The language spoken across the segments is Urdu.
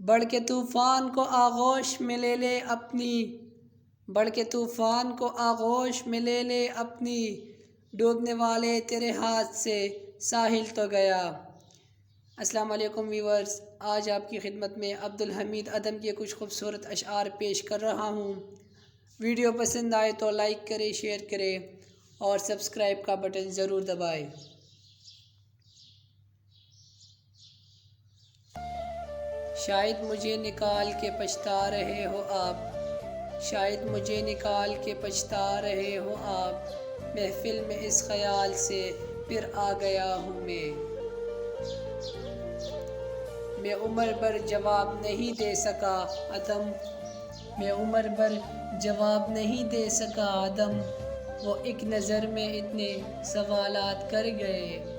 بڑھ کے طوفان کو آغوش میں لے لے اپنی، بڑھ کے طوفان کو آغوش میں لے لے اپنی، ڈوبنے والے تیرے ہاتھ سے ساحل تو گیا۔ السلام علیکم ویورز، آج آپ کی خدمت میں عبدالحمید ادم کے کچھ خوبصورت اشعار پیش کر رہا ہوں۔ ویڈیو پسند آئے تو لائک کریں، شیئر کریں اور سبسکرائب کا بٹن ضرور دبائیں۔ شاید مجھے نکال کے پچھتا رہے ہو آپ، شاید مجھے نکال کے پچھتا رہے ہو آپ، محفل میں اس خیال سے پھر آ گیا ہوں میں عمر بھر جواب نہیں دے سکا عدم، میں عمر بھر جواب نہیں دے سکا عدم، وہ ایک نظر میں اتنے سوالات کر گئے۔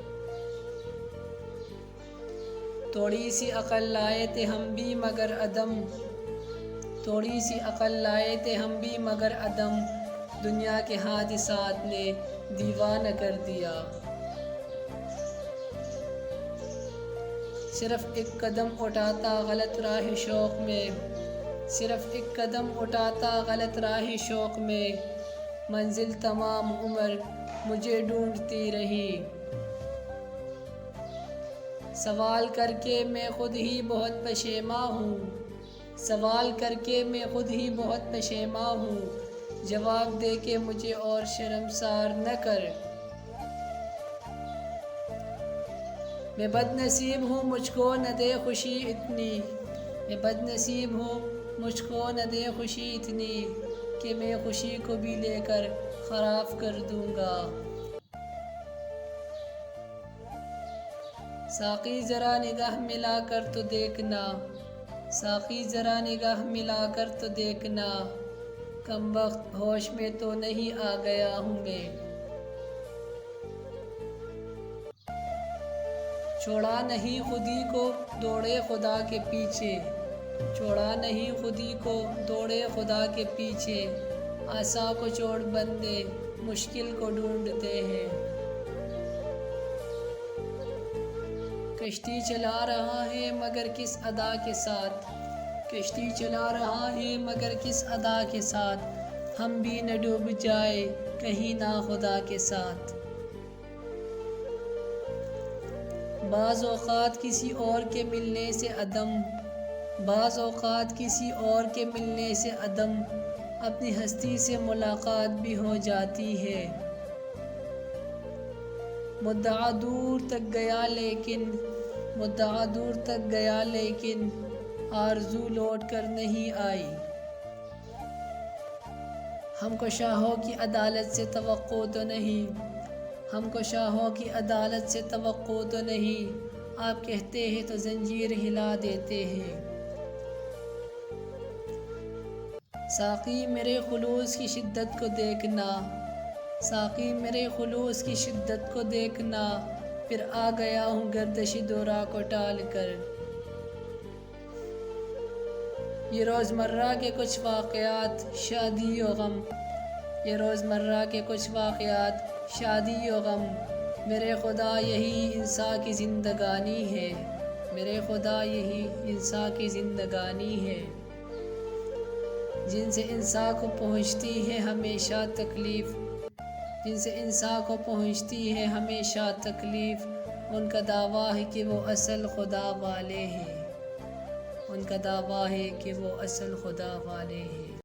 تھوڑی سی عقل لائے تھے ہم بھی مگر عدم، تھوڑی سی عقل لائے تھے ہم بھی مگر عدم، دنیا کے حادثات نے دیوانہ کر دیا۔ صرف ایک قدم اٹھاتا غلط راہ شوق میں، صرف ایک قدم اٹھاتا غلط راہ شوق میں، منزل تمام عمر مجھے ڈھونڈتی رہی۔ سوال کر کے میں خود ہی بہت پشیماں ہوں، سوال کر کے میں خود ہی بہت پشیماں ہوں، جواب دے کے مجھے اور شرمسار نہ کر۔ میں بد نصیب ہوں مجھ کو نہ دے خوشی اتنی، میں بد نصیب ہوں مجھ کو نہ دے خوشی اتنی، کہ میں خوشی کو بھی لے کر خراب کر دوں گا۔ ساقی ذرا نگاہ ملا کر تو دیکھنا، ساقی ذرا نگاہ ملا کر تو دیکھنا، کم وقت ہوش میں تو نہیں آ گیا ہوں میں۔ چھوڑا نہیں خودی کو دوڑے خدا کے پیچھے، چھوڑا نہیں خودی کو دوڑے خدا کے پیچھے، آسا کو چھوڑ بندے مشکل کو ڈھونڈتے ہیں۔ کشتی چلا رہا ہے مگر کس ادا کے ساتھ، کشتی چلا رہا ہے مگر کس ادا کے ساتھ، ہم بھی نہ ڈوب جائے کہیں ناخدا کے ساتھ۔ بعض اوقات کسی اور کے ملنے سے عدم، بعض اوقات کسی اور کے ملنے سے عدم، اپنی ہستی سے ملاقات بھی ہو جاتی ہے۔ مدعا دور تک گیا لیکن، مدعا دور تک گیا لیکن، آرزو لوٹ کر نہیں آئی۔ ہم کو شاہوں کی عدالت سے توقع تو نہیں، ہم کو شاہوں کی عدالت سے توقع تو نہیں، آپ کہتے ہیں تو زنجیر ہلا دیتے ہیں۔ ساقی میرے خلوص کی شدت کو دیکھنا، ساقی میرے خلوص کی شدت کو دیکھنا، پھر آ گیا ہوں گردش دورہ کو ٹال کر۔ یہ روزمرہ کے کچھ واقعات شادی و غم، یہ روزمرہ کے کچھ واقعات شادی و غم، میرے خدا یہی انسان کی زندگانی ہے، میرے خدا یہی انسان کی زندگانی ہے، جن سے انسان کو پہنچتی ہے ہمیشہ تکلیف، جن سے انسان کو پہنچتی ہے ہمیشہ تکلیف، ان کا دعویٰ ہے کہ وہ اصل خدا والے ہیں، ان کا دعویٰ ہے کہ وہ اصل خدا والے ہیں۔